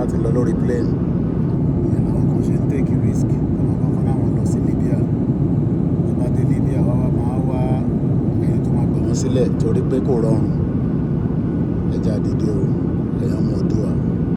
láti lọ lórí plane. ìyẹn làwọn kan ṣe ń take risk àwọn kan fún àwọn lọ sí Libya tó bá dé Libya wá máa wá ẹni tó máa gbà wọ́n sílẹ̀ torí pé kò rọrùn ẹja dìde o.